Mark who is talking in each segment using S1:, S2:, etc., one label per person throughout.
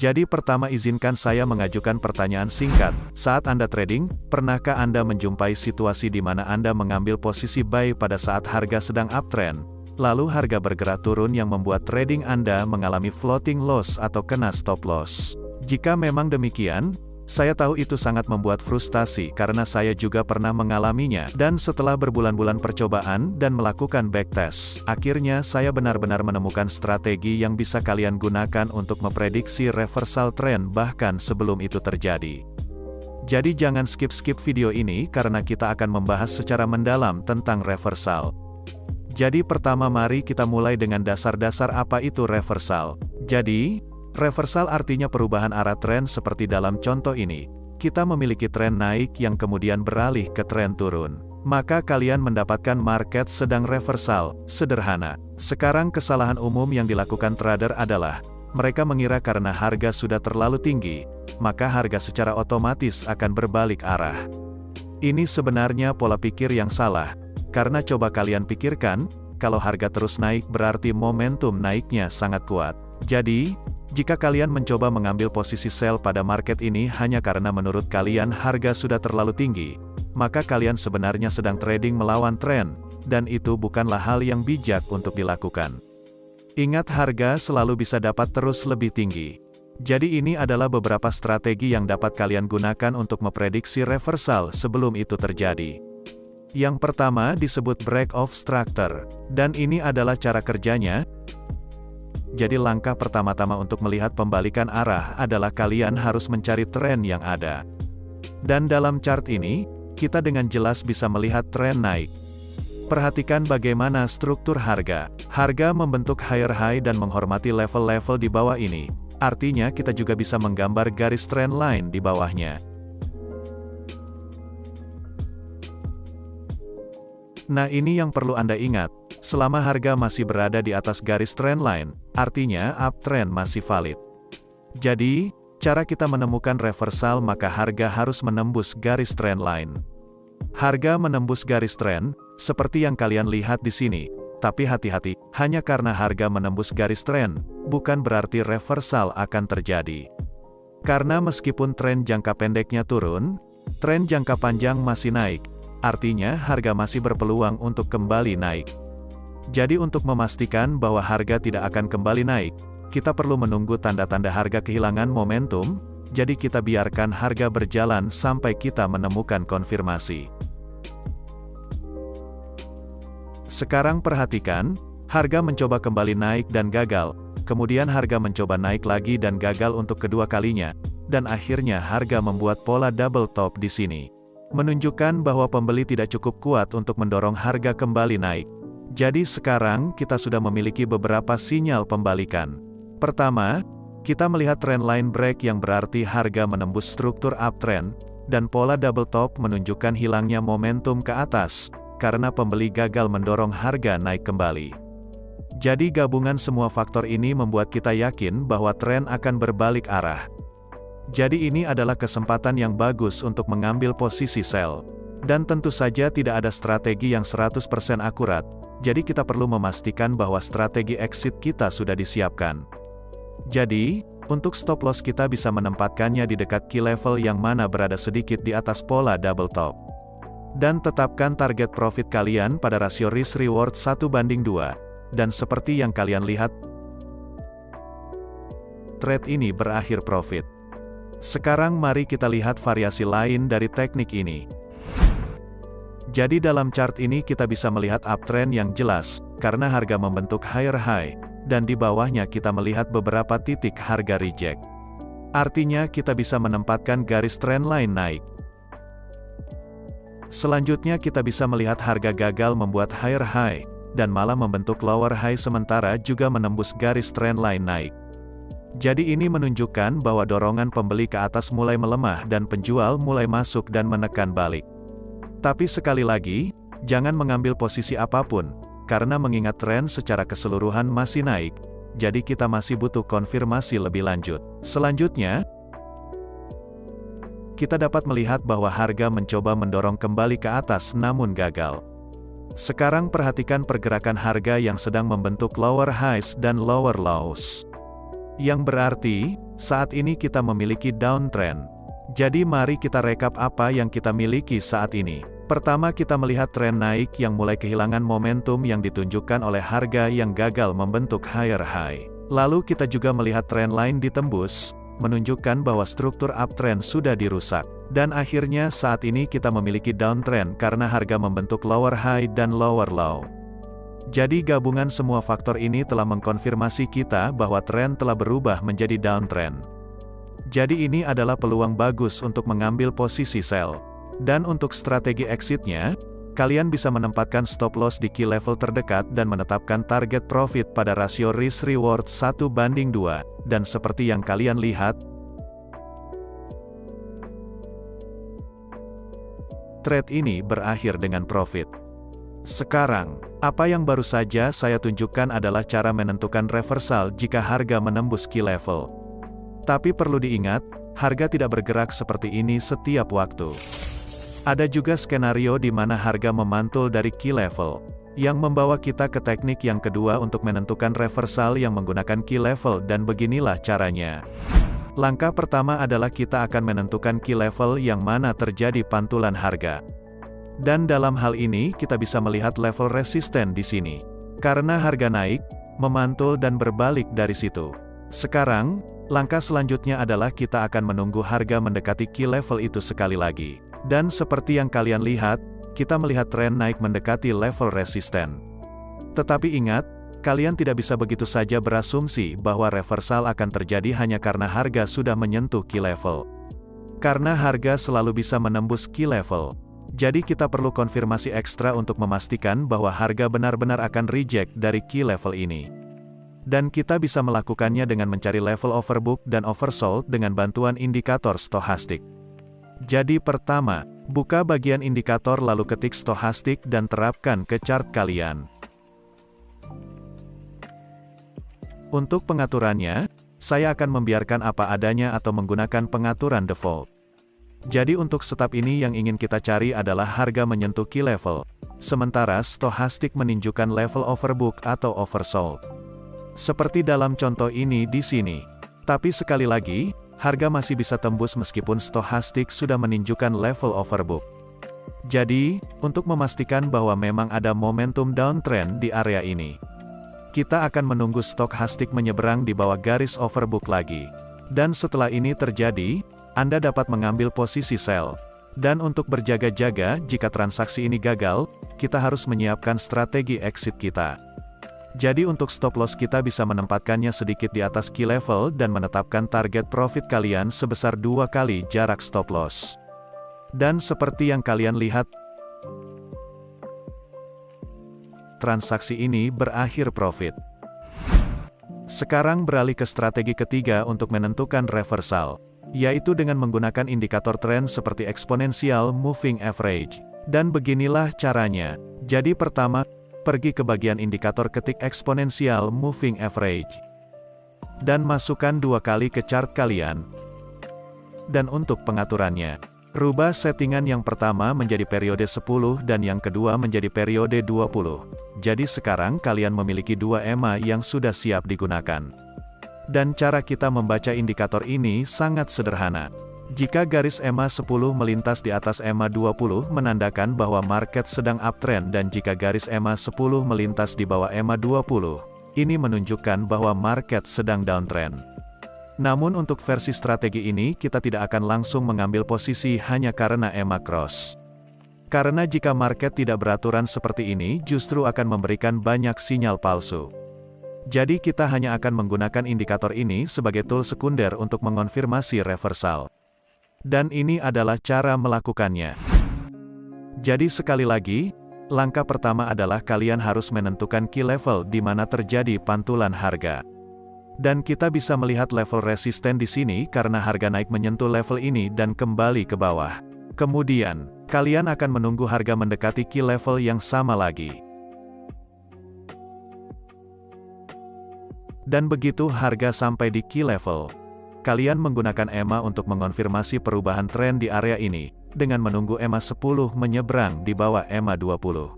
S1: Jadi pertama izinkan saya mengajukan pertanyaan singkat. Saat Anda trading, pernahkah Anda menjumpai situasi di mana Anda mengambil posisi buy pada saat harga sedang uptrend, lalu harga bergerak turun yang membuat trading Anda mengalami floating loss atau kena stop loss? Jika memang demikian, saya tahu itu sangat membuat frustasi karena saya juga pernah mengalaminya, dan setelah berbulan-bulan percobaan dan melakukan backtest, akhirnya saya benar-benar menemukan strategi yang bisa kalian gunakan untuk memprediksi reversal trend bahkan sebelum itu terjadi. Jadi jangan skip video ini karena kita akan membahas secara mendalam tentang reversal. Jadi pertama mari kita mulai dengan dasar-dasar apa itu reversal. Jadi, reversal artinya perubahan arah tren seperti dalam contoh ini. Kita memiliki tren naik yang kemudian beralih ke tren turun. Maka kalian mendapatkan market sedang reversal. Sederhana. Sekarang kesalahan umum yang dilakukan trader adalah, mereka mengira karena harga sudah terlalu tinggi, maka harga secara otomatis akan berbalik arah. Ini sebenarnya pola pikir yang salah, karena coba kalian pikirkan, kalau harga terus naik berarti momentum naiknya sangat kuat. Jadi, jika kalian mencoba mengambil posisi sell pada market ini hanya karena menurut kalian harga sudah terlalu tinggi, maka kalian sebenarnya sedang trading melawan tren, dan itu bukanlah hal yang bijak untuk dilakukan. Ingat, harga selalu bisa dapat terus lebih tinggi. Jadi ini adalah beberapa strategi yang dapat kalian gunakan untuk memprediksi reversal sebelum itu terjadi. Yang pertama disebut break-off structure, dan ini adalah cara kerjanya. Jadi langkah pertama-tama untuk melihat pembalikan arah adalah kalian harus mencari tren yang ada. Dan dalam chart ini, kita dengan jelas bisa melihat tren naik. Perhatikan bagaimana struktur harga. Harga membentuk higher high dan menghormati level-level di bawah ini. Artinya kita juga bisa menggambar garis trend line di bawahnya. Nah, ini yang perlu Anda ingat. Selama harga masih berada di atas garis trend line, artinya uptrend masih valid. Jadi, cara kita menemukan reversal maka harga harus menembus garis trend line. Harga menembus garis trend, seperti yang kalian lihat di sini. Tapi hati-hati, hanya karena harga menembus garis trend, bukan berarti reversal akan terjadi. Karena meskipun tren jangka pendeknya turun, tren jangka panjang masih naik. Artinya harga masih berpeluang untuk kembali naik. Jadi untuk memastikan bahwa harga tidak akan kembali naik, kita perlu menunggu tanda-tanda harga kehilangan momentum, jadi kita biarkan harga berjalan sampai kita menemukan konfirmasi. Sekarang perhatikan, harga mencoba kembali naik dan gagal, kemudian harga mencoba naik lagi dan gagal untuk kedua kalinya, dan akhirnya harga membuat pola double top di sini. Menunjukkan bahwa pembeli tidak cukup kuat untuk mendorong harga kembali naik. Jadi sekarang kita sudah memiliki beberapa sinyal pembalikan. Pertama, kita melihat trend line break yang berarti harga menembus struktur uptrend, dan pola double top menunjukkan hilangnya momentum ke atas, karena pembeli gagal mendorong harga naik kembali. Jadi gabungan semua faktor ini membuat kita yakin bahwa tren akan berbalik arah. Jadi ini adalah kesempatan yang bagus untuk mengambil posisi sell. Dan tentu saja tidak ada strategi yang 100% akurat, jadi kita perlu memastikan bahwa strategi exit kita sudah disiapkan. Jadi, untuk stop loss kita bisa menempatkannya di dekat key level yang mana berada sedikit di atas pola double top. Dan tetapkan target profit kalian pada rasio risk reward 1:2. Dan seperti yang kalian lihat, trade ini berakhir profit. Sekarang mari kita lihat variasi lain dari teknik ini. Jadi dalam chart ini kita bisa melihat uptrend yang jelas, karena harga membentuk higher high, dan di bawahnya kita melihat beberapa titik harga reject. Artinya kita bisa menempatkan garis trend line naik. Selanjutnya kita bisa melihat harga gagal membuat higher high, dan malah membentuk lower high sementara juga menembus garis trend line naik. Jadi ini menunjukkan bahwa dorongan pembeli ke atas mulai melemah dan penjual mulai masuk dan menekan balik. Tapi sekali lagi, jangan mengambil posisi apapun, karena mengingat tren secara keseluruhan masih naik, jadi kita masih butuh konfirmasi lebih lanjut. Selanjutnya, kita dapat melihat bahwa harga mencoba mendorong kembali ke atas namun gagal. Sekarang perhatikan pergerakan harga yang sedang membentuk lower highs dan lower lows. Yang berarti, saat ini kita memiliki downtrend. Jadi mari kita rekap apa yang kita miliki saat ini. Pertama kita melihat tren naik yang mulai kehilangan momentum yang ditunjukkan oleh harga yang gagal membentuk higher high. Lalu kita juga melihat tren lain ditembus, menunjukkan bahwa struktur uptrend sudah dirusak. Dan akhirnya saat ini kita memiliki downtrend karena harga membentuk lower high dan lower low. Jadi gabungan semua faktor ini telah mengkonfirmasi kita bahwa tren telah berubah menjadi downtrend. Jadi ini adalah peluang bagus untuk mengambil posisi sell. Dan untuk strategi exitnya, kalian bisa menempatkan stop loss di key level terdekat dan menetapkan target profit pada rasio risk reward 1:2. Dan seperti yang kalian lihat, trade ini berakhir dengan profit. Sekarang, apa yang baru saja saya tunjukkan adalah cara menentukan reversal jika harga menembus key level. Tapi perlu diingat, harga tidak bergerak seperti ini setiap waktu. Ada juga skenario di mana harga memantul dari key level, yang membawa kita ke teknik yang kedua untuk menentukan reversal yang menggunakan key level dan beginilah caranya. Langkah pertama adalah kita akan menentukan key level yang mana terjadi pantulan harga. Dan dalam hal ini kita bisa melihat level resisten di sini. Karena harga naik, memantul dan berbalik dari situ. Sekarang, langkah selanjutnya adalah kita akan menunggu harga mendekati key level itu sekali lagi. Dan seperti yang kalian lihat, kita melihat tren naik mendekati level resisten. Tetapi ingat, kalian tidak bisa begitu saja berasumsi bahwa reversal akan terjadi hanya karena harga sudah menyentuh key level. Karena harga selalu bisa menembus key level. Jadi kita perlu konfirmasi ekstra untuk memastikan bahwa harga benar-benar akan reject dari key level ini. Dan kita bisa melakukannya dengan mencari level overbook dan oversold dengan bantuan indikator stochastik. Jadi pertama, buka bagian indikator lalu ketik stochastik dan terapkan ke chart kalian. Untuk pengaturannya, saya akan membiarkan apa adanya atau menggunakan pengaturan default. Jadi untuk setup ini yang ingin kita cari adalah harga menyentuh key level, sementara stochastik menunjukkan level overbook atau oversold. Seperti dalam contoh ini di sini. Tapi sekali lagi, harga masih bisa tembus meskipun stochastik sudah menunjukkan level overbook. Jadi, untuk memastikan bahwa memang ada momentum downtrend di area ini, kita akan menunggu stochastik menyeberang di bawah garis overbook lagi. Dan setelah ini terjadi, Anda dapat mengambil posisi sell. Dan untuk berjaga-jaga jika transaksi ini gagal, kita harus menyiapkan strategi exit kita. Jadi untuk stop loss kita bisa menempatkannya sedikit di atas key level dan menetapkan target profit kalian sebesar 2 kali jarak stop loss. Dan seperti yang kalian lihat, transaksi ini berakhir profit. Sekarang beralih ke strategi ketiga untuk menentukan reversal, yaitu dengan menggunakan indikator tren seperti exponential moving average. Dan beginilah caranya. Jadi pertama, pergi ke bagian indikator ketik exponential moving average. Dan masukkan 2 kali ke chart kalian. Dan untuk pengaturannya, rubah settingan yang pertama menjadi periode 10 dan yang kedua menjadi periode 20. Jadi sekarang kalian memiliki 2 EMA yang sudah siap digunakan. Dan cara kita membaca indikator ini sangat sederhana. Jika garis EMA 10 melintas di atas EMA 20 menandakan bahwa market sedang uptrend dan jika garis EMA 10 melintas di bawah EMA 20, ini menunjukkan bahwa market sedang downtrend. Namun untuk versi strategi ini kita tidak akan langsung mengambil posisi hanya karena EMA cross. Karena jika market tidak beraturan seperti ini justru akan memberikan banyak sinyal palsu. Jadi kita hanya akan menggunakan indikator ini sebagai tool sekunder untuk mengonfirmasi reversal. Dan ini adalah cara melakukannya. Jadi sekali lagi, langkah pertama adalah kalian harus menentukan key level di mana terjadi pantulan harga. Dan kita bisa melihat level resisten di sini karena harga naik menyentuh level ini dan kembali ke bawah. Kemudian, kalian akan menunggu harga mendekati key level yang sama lagi. Dan begitu harga sampai di key level, kalian menggunakan EMA untuk mengonfirmasi perubahan tren di area ini, dengan menunggu EMA 10 menyeberang di bawah EMA 20.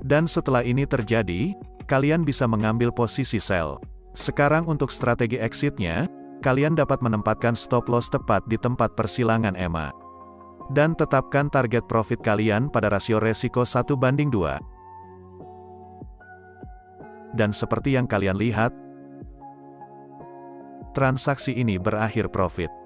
S1: Dan setelah ini terjadi, kalian bisa mengambil posisi sell. Sekarang untuk strategi exitnya, kalian dapat menempatkan stop loss tepat di tempat persilangan EMA. Dan tetapkan target profit kalian pada rasio resiko 1:2. Dan seperti yang kalian lihat, transaksi ini berakhir profit.